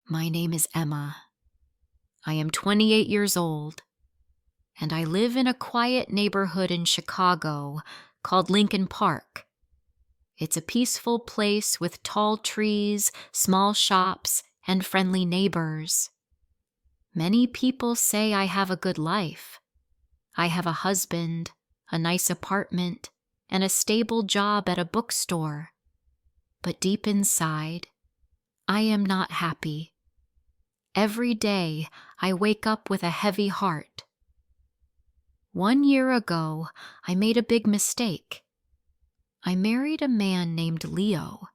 My name is Emma. I am 28 years old, and I live in a quiet neighborhood in Chicago called Lincoln Park. It's a peaceful place with tall trees, small shops, and friendly neighbors. Many people say I have a good life. I have a husband, a nice apartment, and a stable job at a bookstore. But deep inside, I am not happy. Every day, I wake up with a heavy heart. 1 year ago, I made a big mistake. I married a man named Leo.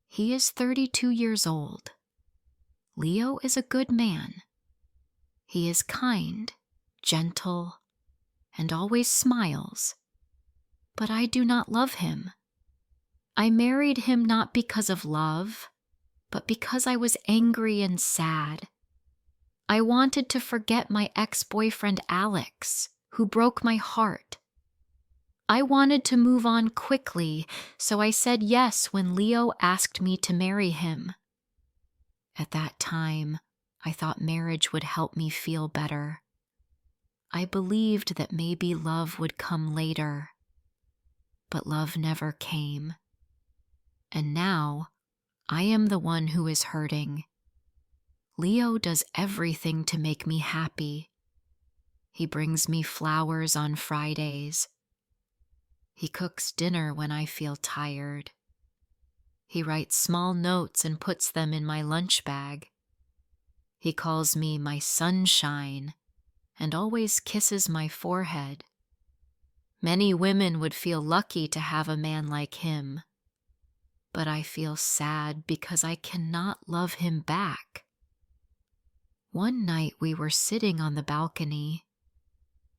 He is 32 years old. Leo is a good man. He is kind, gentle, and always smiles. But I do not love him. I married him not because of love, but because I was angry and sad. I wanted to forget my ex-boyfriend Alex, who broke my heart. I wanted to move on quickly, so I said yes when Leo asked me to marry him. At that time, I thought marriage would help me feel better. I believed that maybe love would come later, but love never came. And now, I am the one who is hurting. Leo does everything to make me happy. He brings me flowers on Fridays. He cooks dinner when I feel tired. He writes small notes and puts them in my lunch bag. He calls me my sunshine and always kisses my forehead. Many women would feel lucky to have a man like him, but I feel sad because I cannot love him back. One night we were sitting on the balcony.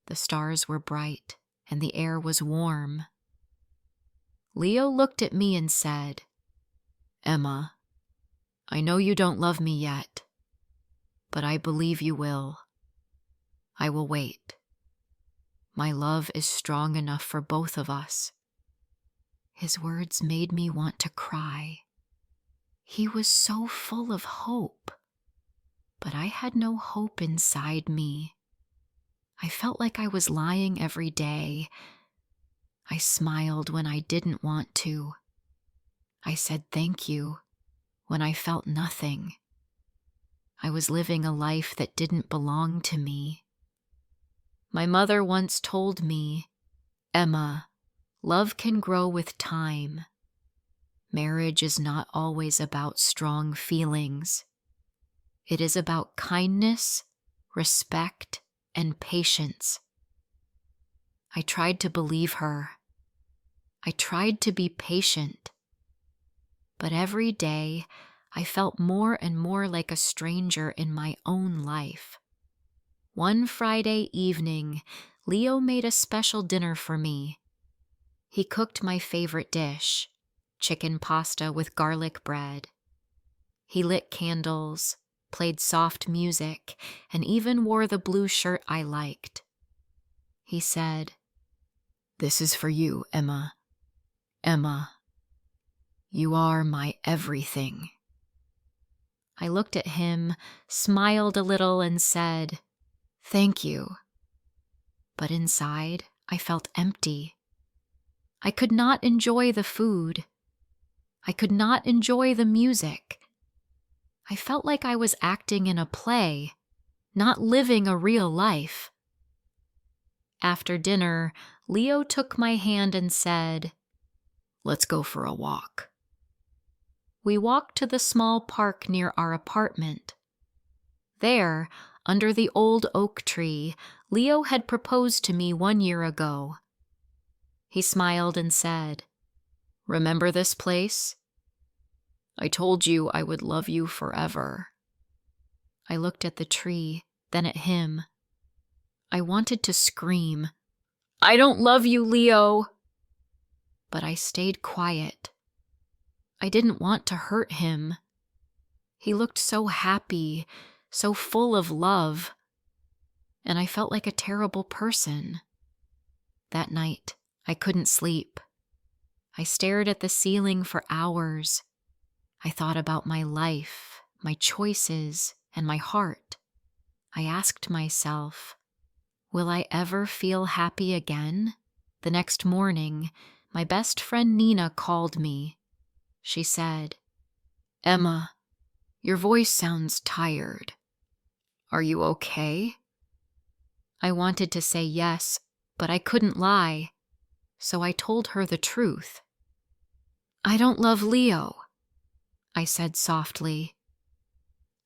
The stars were bright and the air was warm. Leo looked at me and said, "Emma, I know you don't love me yet, but I believe you will. I will wait. My love is strong enough for both of us." His words made me want to cry. He was so full of hope, but I had no hope inside me. I felt like I was lying every day. I smiled when I didn't want to. I said thank you when I felt nothing. I was living a life that didn't belong to me. My mother once told me, "Emma, love can grow with time. Marriage is not always about strong feelings. It is about kindness, respect, and patience." I tried to believe her. I tried to be patient. But every day, I felt more and more like a stranger in my own life. One Friday evening, Leo made a special dinner for me. He cooked my favorite dish, chicken pasta with garlic bread. He lit candles, played soft music, and even wore the blue shirt I liked. He said, "This is for you, Emma. Emma, you are my everything." I looked at him, smiled a little, and said, "Thank you." But inside, I felt empty. I could not enjoy the food. I could not enjoy the music. I felt like I was acting in a play, not living a real life. After dinner, Leo took my hand and said, "Let's go for a walk." We walked to the small park near our apartment. There, under the old oak tree, Leo had proposed to me 1 year ago. He smiled and said, "Remember this place? I told you I would love you forever." I looked at the tree, then at him. I wanted to scream, "I don't love you, Leo!" But I stayed quiet. I didn't want to hurt him. He looked so happy, so full of love, and I felt like a terrible person. That night, I couldn't sleep. I stared at the ceiling for hours. I thought about my life, my choices, and my heart, I asked myself, will I ever feel happy again? The next morning, my best friend Nina called me. She said, "Emma, your voice sounds tired. Are you okay?" I wanted to say yes, but I couldn't lie, so I told her the truth. "I don't love Leo," I said softly.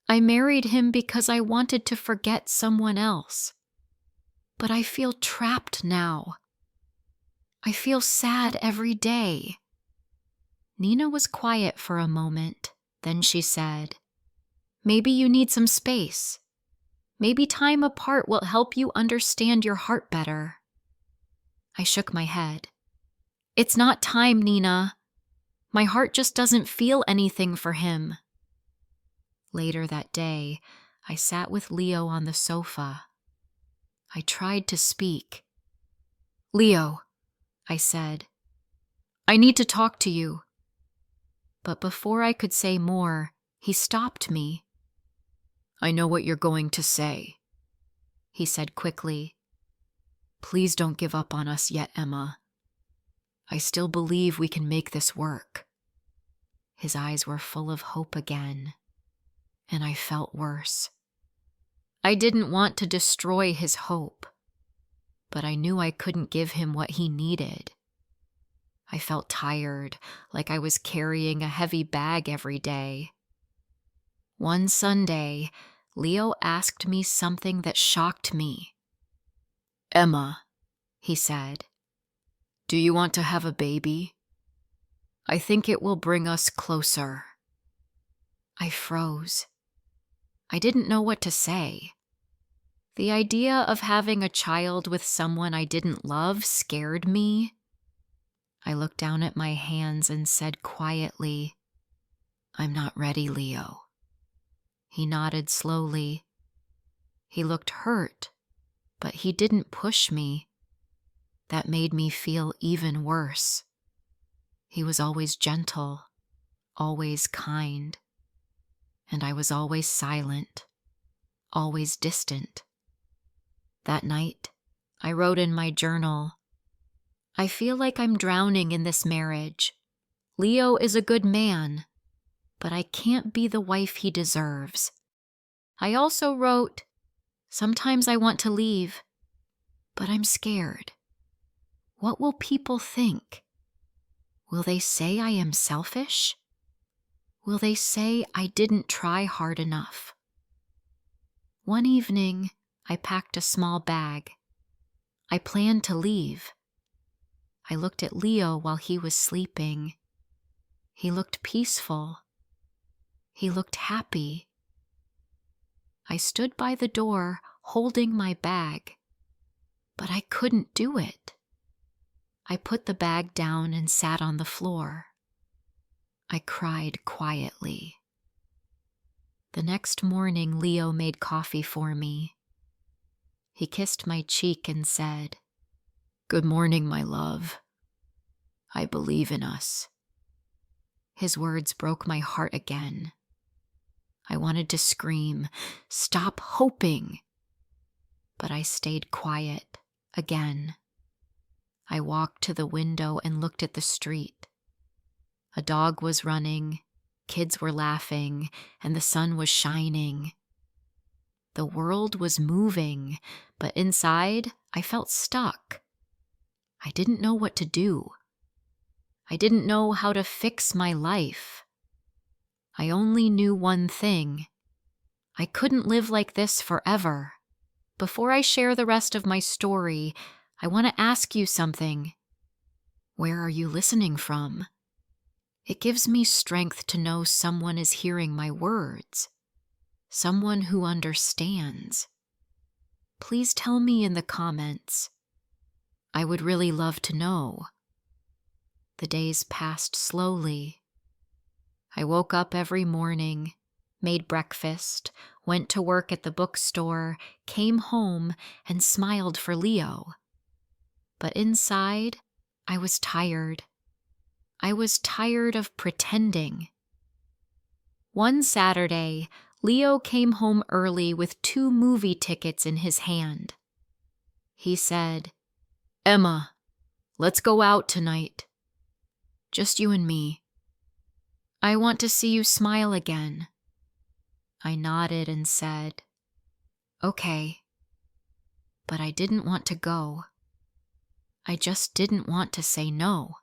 "I married him because I wanted to forget someone else. But I feel trapped now. I feel sad every day." Nina was quiet for a moment. Then she said, "Maybe you need some space. Maybe time apart will help you understand your heart better." I shook my head. "It's not time, Nina. My heart just doesn't feel anything for him." Later that day, I sat with Leo on the sofa. I tried to speak. "Leo," I said, "I need to talk to you." But before I could say more, he stopped me. "I know what you're going to say," he said quickly. "Please don't give up on us yet, Emma. I still believe we can make this work." His eyes were full of hope again, and I felt worse. I didn't want to destroy his hope, but I knew I couldn't give him what he needed. I felt tired, like I was carrying a heavy bag every day. One Sunday, Leo asked me something that shocked me. "Emma," he said, "do you want to have a baby? I think it will bring us closer." I froze. I didn't know what to say. The idea of having a child with someone I didn't love scared me. I looked down at my hands and said quietly, "I'm not ready, Leo." He nodded slowly. He looked hurt, but he didn't push me. That made me feel even worse. He was always gentle, always kind, and I was always silent, always distant. That night, I wrote in my journal, "I feel like I'm drowning in this marriage. Leo is a good man, but I can't be the wife he deserves." I also wrote, "Sometimes I want to leave, but I'm scared. What will people think? Will they say I am selfish? Will they say I didn't try hard enough?" One evening, I packed a small bag. I planned to leave. I looked at Leo while he was sleeping. He looked peaceful. He looked happy. I stood by the door holding my bag, but I couldn't do it. I put the bag down and sat on the floor. I cried quietly. The next morning, Leo made coffee for me. He kissed my cheek and said, "Good morning, my love. I believe in us." His words broke my heart again. I wanted to scream, "Stop hoping!" But I stayed quiet again. I walked to the window and looked at the street. A dog was running, kids were laughing, and the sun was shining. The world was moving, but inside I felt stuck. I didn't know what to do. I didn't know how to fix my life. I only knew one thing. I couldn't live like this forever. Before I share the rest of my story, I want to ask you something. Where are you listening from? It gives me strength to know someone is hearing my words. Someone who understands. Please tell me in the comments. I would really love to know. The days passed slowly. I woke up every morning, made breakfast, went to work at the bookstore, came home, and smiled for Leo. But inside, I was tired. I was tired of pretending. One Saturday, Leo came home early with 2 movie tickets in his hand. He said, "Emma, let's go out tonight. Just you and me. I want to see you smile again." I nodded and said, "Okay." But I didn't want to go. I just didn't want to say no.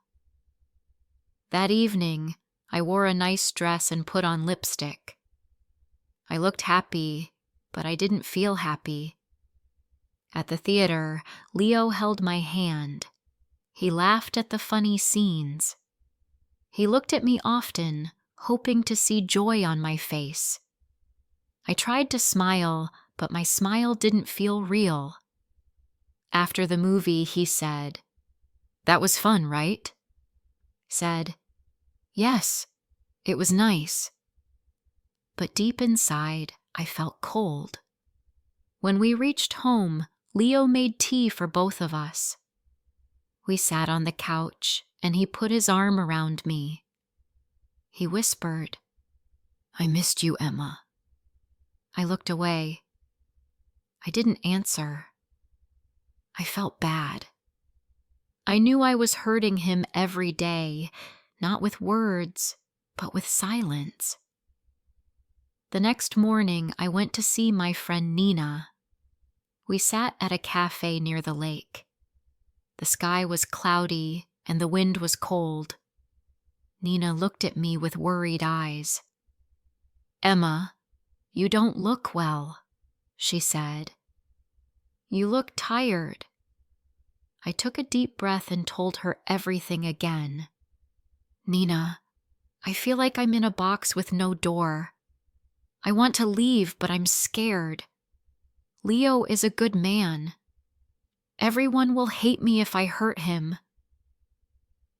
That evening, I wore a nice dress and put on lipstick. I looked happy, but I didn't feel happy. At the theater, Leo held my hand. He laughed at the funny scenes. He looked at me often, hoping to see joy on my face. I tried to smile, but my smile didn't feel real. After the movie, he said, "That was fun, right?" Said, "Yes, it was nice." But deep inside, I felt cold. When we reached home, Leo made tea for both of us. We sat on the couch, and he put his arm around me. He whispered, "I missed you, Emma." I looked away. I didn't answer. I felt bad. I knew I was hurting him every day, not with words, but with silence. The next morning, I went to see my friend Nina. We sat at a cafe near the lake. The sky was cloudy and the wind was cold. Nina looked at me with worried eyes. "Emma, you don't look well," she said. "You look tired." I took a deep breath and told her everything again. "Nina, I feel like I'm in a box with no door. I want to leave, but I'm scared. Leo is a good man. Everyone will hate me if I hurt him."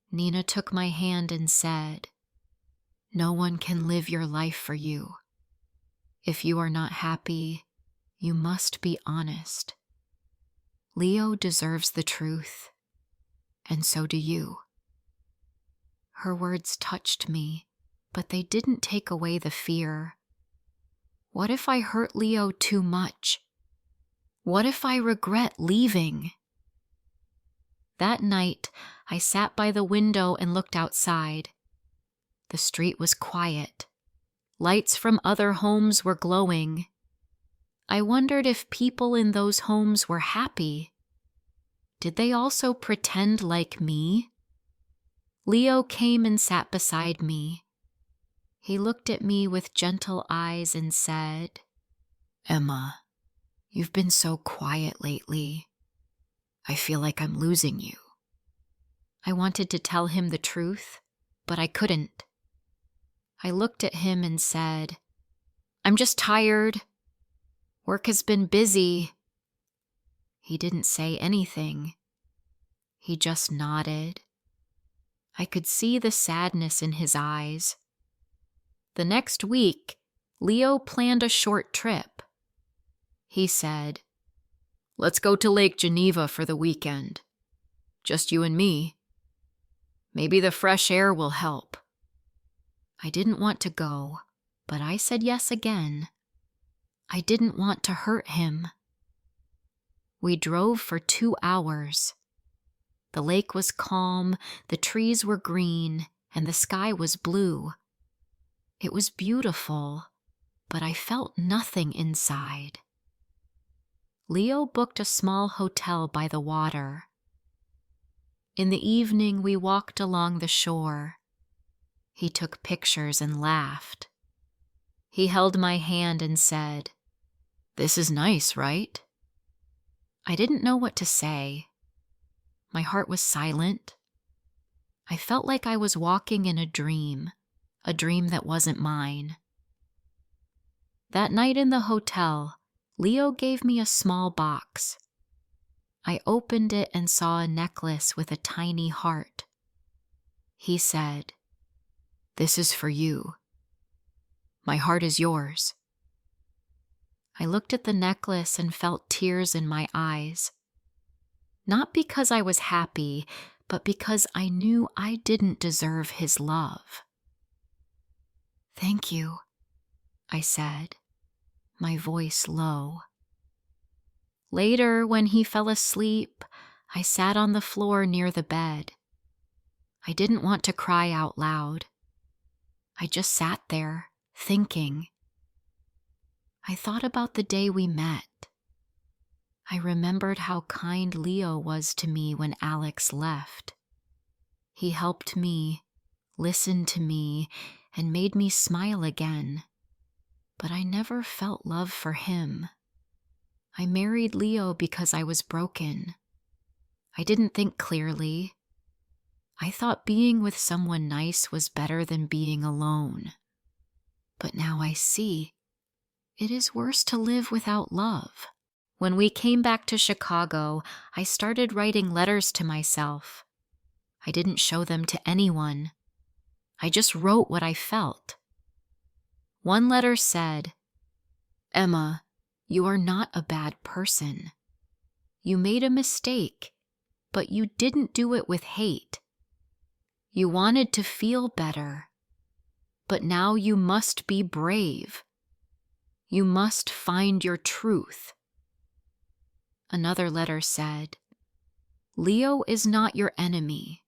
Nina took my hand and said, "No one can live your life for you. If you are not happy, you must be honest. Leo deserves the truth, and so do you." Her words touched me, but they didn't take away the fear. What if I hurt Leo too much? What if I regret leaving? That night, I sat by the window and looked outside. The street was quiet. Lights from other homes were glowing. I wondered if people in those homes were happy. Did they also pretend like me? Leo came and sat beside me. He looked at me with gentle eyes and said, "Emma, you've been so quiet lately. I feel like I'm losing you." I wanted to tell him the truth, but I couldn't. I looked at him and said, "I'm just tired. Work has been busy." He didn't say anything. He just nodded. I could see the sadness in his eyes. The next week, Leo planned a short trip. He said, "Let's go to Lake Geneva for the weekend. Just you and me. Maybe the fresh air will help." I didn't want to go, but I said yes again. I didn't want to hurt him. We drove for 2 hours. The lake was calm, the trees were green, and the sky was blue. It was beautiful, but I felt nothing inside. Leo booked a small hotel by the water. In the evening, we walked along the shore. He took pictures and laughed. He held my hand and said, "This is nice, right?" I didn't know what to say. My heart was silent. I felt like I was walking in a dream that wasn't mine. That night in the hotel, Leo gave me a small box. I opened it and saw a necklace with a tiny heart. He said, "This is for you. My heart is yours." I looked at the necklace and felt tears in my eyes. Not because I was happy, but because I knew I didn't deserve his love. "Thank you," I said, my voice low. Later, when he fell asleep, I sat on the floor near the bed. I didn't want to cry out loud. I just sat there, thinking. I thought about the day we met. I remembered how kind Leo was to me when Alex left. He helped me, listened to me, and made me smile again. But I never felt love for him. I married Leo because I was broken. I didn't think clearly. I thought being with someone nice was better than being alone. But now I see. It is worse to live without love. When we came back to Chicago, I started writing letters to myself. I didn't show them to anyone. I just wrote what I felt. One letter said, "Emma, you are not a bad person. You made a mistake, but you didn't do it with hate. You wanted to feel better, but now you must be brave. You must find your truth." Another letter said, "Leo is not your enemy.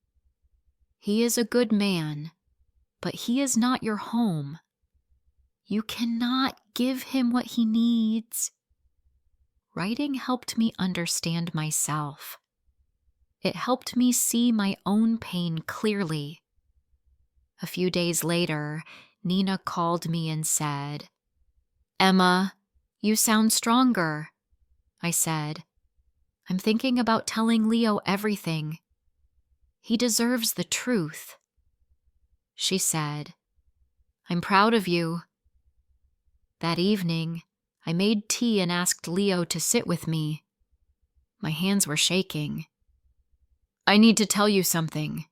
He is a good man, but he is not your home. You cannot give him what he needs." Writing helped me understand myself. It helped me see my own pain clearly. A few days later, Nina called me and said, "Emma, you sound stronger." I said, "I'm thinking about telling Leo everything. He deserves the truth." She said, "I'm proud of you." That evening, I made tea and asked Leo to sit with me. My hands were shaking. "I need to tell you something,"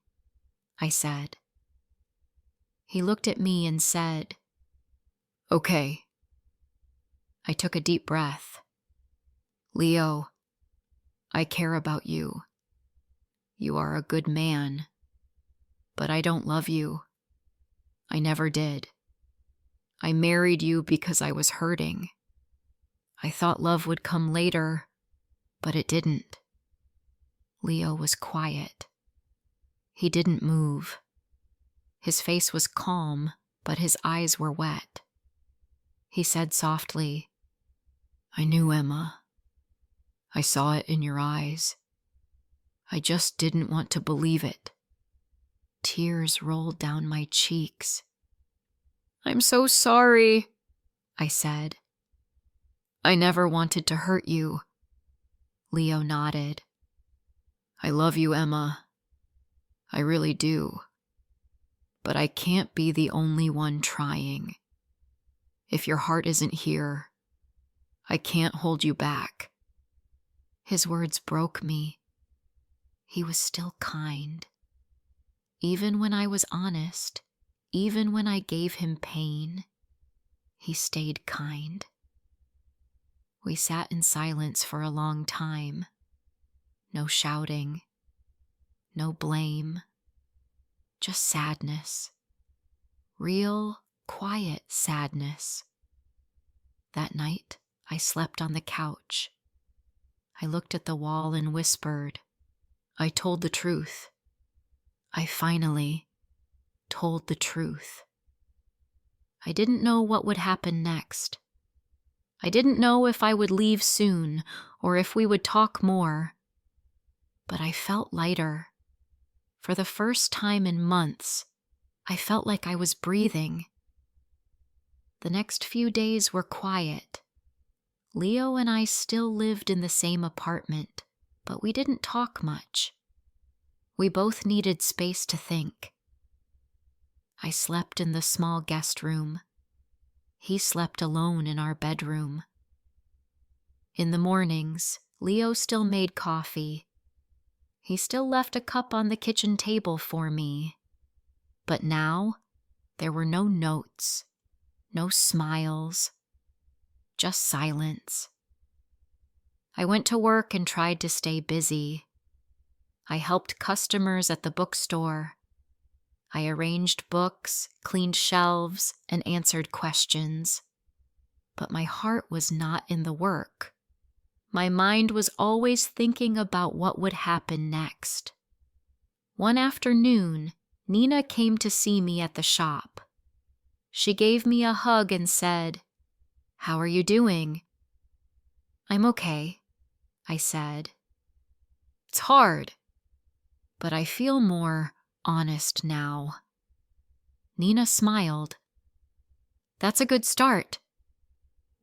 I said. He looked at me and said, "Okay." I took a deep breath. "Leo, I care about you. You are a good man, but I don't love you. I never did. I married you because I was hurting. I thought love would come later, but it didn't." Leo was quiet. He didn't move. His face was calm, but his eyes were wet. He said softly, "I knew, Emma. I saw it in your eyes. I just didn't want to believe it." Tears rolled down my cheeks. "I'm so sorry," I said. "I never wanted to hurt you." Leo nodded. "I love you, Emma. I really do. But I can't be the only one trying. If your heart isn't here, I can't hold you back." His words broke me. He was still kind. Even when I was honest, even when I gave him pain, he stayed kind. We sat in silence for a long time. No shouting, no blame, just sadness. Real, quiet sadness. That night, I slept on the couch. I looked at the wall and whispered, "I told the truth. I finally told the truth." I didn't know what would happen next. I didn't know if I would leave soon or if we would talk more. But I felt lighter. For the first time in months, I felt like I was breathing. The next few days were quiet. Leo and I still lived in the same apartment, but we didn't talk much. We both needed space to think. I slept in the small guest room. He slept alone in our bedroom. In the mornings, Leo still made coffee. He still left a cup on the kitchen table for me. But now, there were no notes, no smiles, just silence. I went to work and tried to stay busy. I helped customers at the bookstore. I arranged books, cleaned shelves, and answered questions. but my heart was not in the work. My mind was always thinking about what would happen next. One afternoon, Nina came to see me at the shop. She gave me a hug and said, "How are you doing?" "I'm okay," I said. "It's hard, but I feel more honest now." Nina smiled. "That's a good start.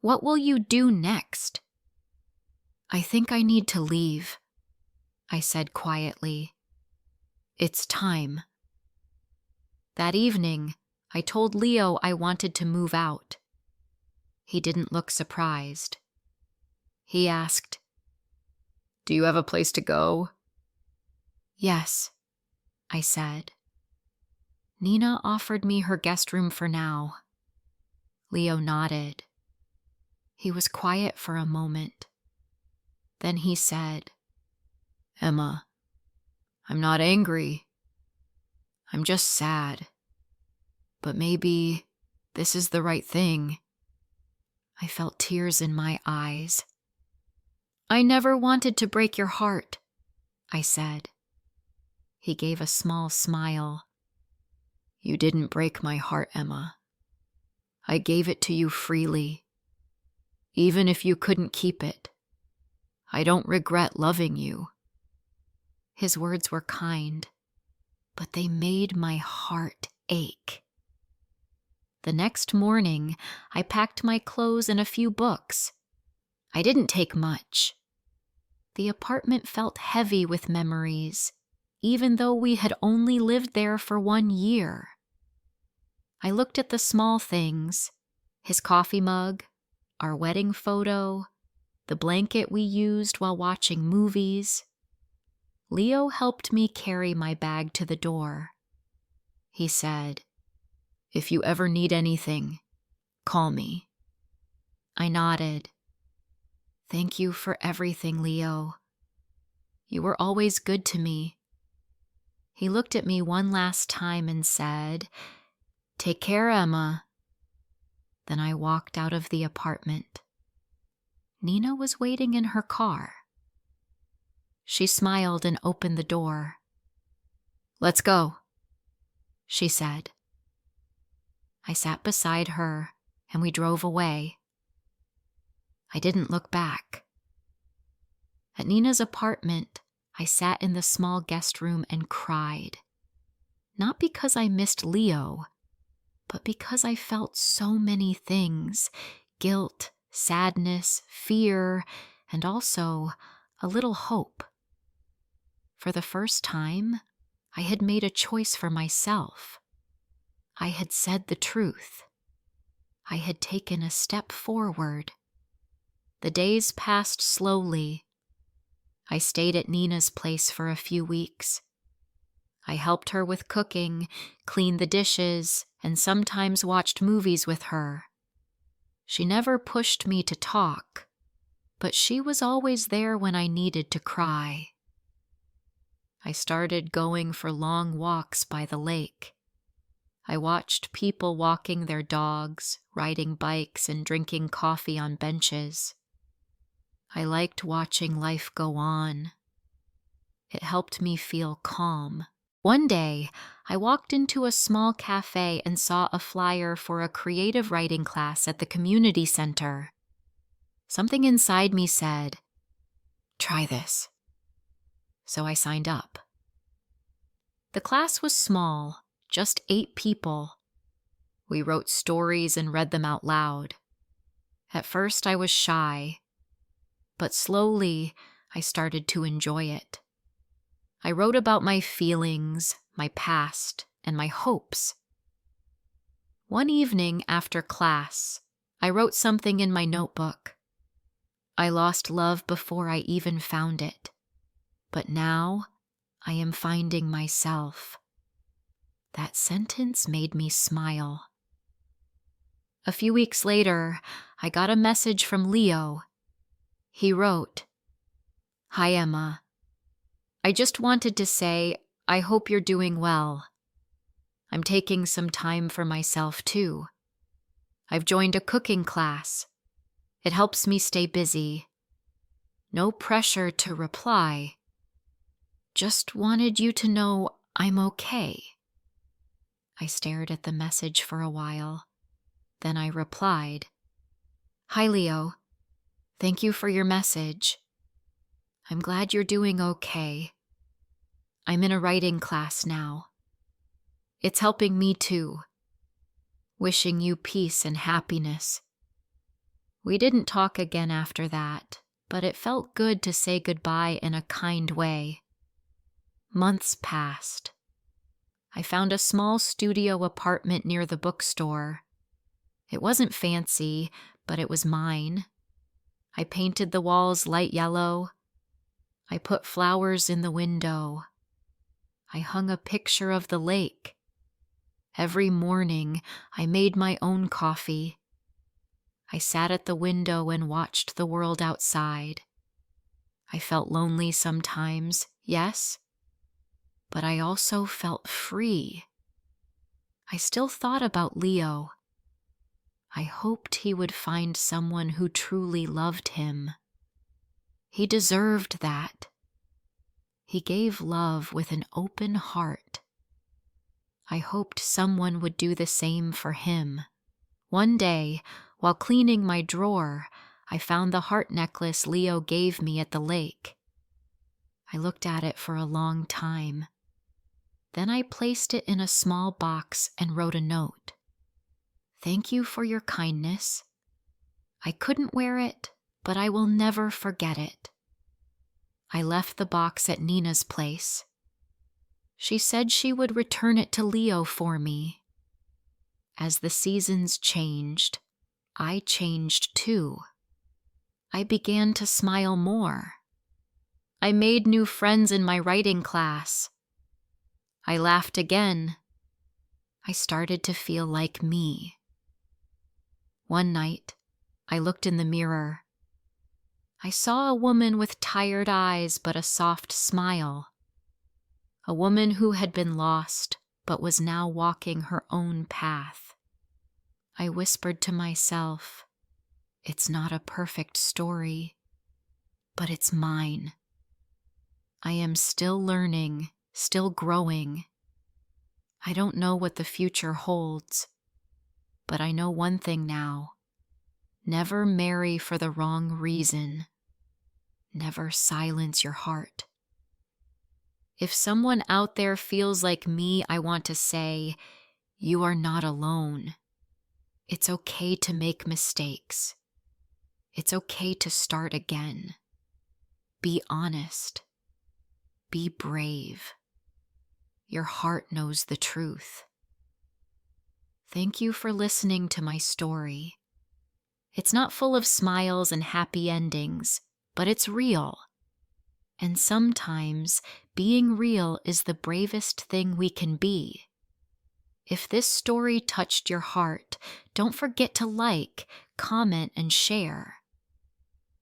What will you do next?" "I think I need to leave," I said quietly. "It's time." That evening, I told Leo I wanted to move out. He didn't look surprised. He asked, "Do you have a place to go?" "Yes," I said. Nina offered me her guest room for now. Leo nodded. He was quiet for a moment. Then he said, "Emma, I'm not angry. I'm just sad. But maybe this is the right thing." I felt tears in my eyes. "I never wanted to break your heart," I said. He gave a small smile. "You didn't break my heart, Emma. I gave it to you freely. Even if you couldn't keep it, I don't regret loving you." His words were kind, but they made my heart ache. The next morning, I packed my clothes and a few books. I didn't take much. The apartment felt heavy with memories, even though we had only lived there for 1 year. I looked at the small things: his coffee mug, our wedding photo, the blanket we used while watching movies. Leo helped me carry my bag to the door. He said, "If you ever need anything, call me." I nodded. "Thank you for everything, Leo. You were always good to me." He looked at me one last time and said, "Take care, Emma." Then I walked out of the apartment. Nina was waiting in her car. She smiled and opened the door. "Let's go," she said. I sat beside her and we drove away. I didn't look back. At Nina's apartment, I sat in the small guest room and cried. Not because I missed Leo, but because I felt so many things: guilt, sadness, fear, and also a little hope. For the first time, I had made a choice for myself. I had said the truth. I had taken a step forward. The days passed slowly. I stayed at Nina's place for a few weeks. I helped her with cooking, cleaned the dishes, and sometimes watched movies with her. She never pushed me to talk, but she was always there when I needed to cry. I started going for long walks by the lake. I watched people walking their dogs, riding bikes, and drinking coffee on benches. I liked watching life go on. It helped me feel calm. One day, I walked into a small cafe and saw a flyer for a creative writing class at the community center. Something inside me said, "Try this." So I signed up. The class was small, just 8 people. We wrote stories and read them out loud. At first I was shy, but slowly I started to enjoy it. I wrote about my feelings, my past, and my hopes. One evening after class, I wrote something in my notebook. I lost love before I even found it, but now I am finding myself. That sentence made me smile. A few weeks later, I got a message from Leo. He wrote, "Hi, Emma. I just wanted to say, I hope you're doing well. I'm taking some time for myself too. I've joined a cooking class. It helps me stay busy. No pressure to reply. Just wanted you to know I'm okay. I stared at the message for a while. Then I replied, Hi, Leo. Thank you for your message. I'm glad you're doing okay. I'm in a writing class now. It's helping me too. Wishing you peace and happiness. We didn't talk again after that, but it felt good to say goodbye in a kind way. Months passed. I found a small studio apartment near the bookstore. It wasn't fancy, but it was mine. I painted the walls light yellow. I put flowers in the window. I hung a picture of the lake. Every morning, I made my own coffee. I sat at the window and watched the world outside. I felt lonely sometimes, yes, but I also felt free. I still thought about Leo. I hoped he would find someone who truly loved him. He deserved that. He gave love with an open heart. I hoped someone would do the same for him. One day, while cleaning my drawer, I found the heart necklace Leo gave me at the lake. I looked at it for a long time. Then I placed it in a small box and wrote a note. Thank you for your kindness. I couldn't wear it, but I will never forget it. I left the box at Nina's place. She said she would return it to Leo for me. As the seasons changed, I changed too. I began to smile more. I made new friends in my writing class. I laughed again. I started to feel like me. One night, I looked in the mirror. I saw a woman with tired eyes but a soft smile. A woman who had been lost but was now walking her own path. I whispered to myself, it's not a perfect story, but it's mine. I am still learning, still growing. I don't know what the future holds, but I know one thing now. Never marry for the wrong reason. Never silence your heart. If someone out there feels like me, I want to say, you are not alone. It's okay to make mistakes. It's okay to start again. Be honest. Be brave. Your heart knows the truth. Thank you for listening to my story. It's not full of smiles and happy endings, but it's real. And sometimes being real is the bravest thing we can be. If this story touched your heart, don't forget to like, comment, and share.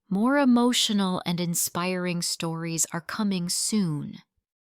More emotional and inspiring stories are coming soon.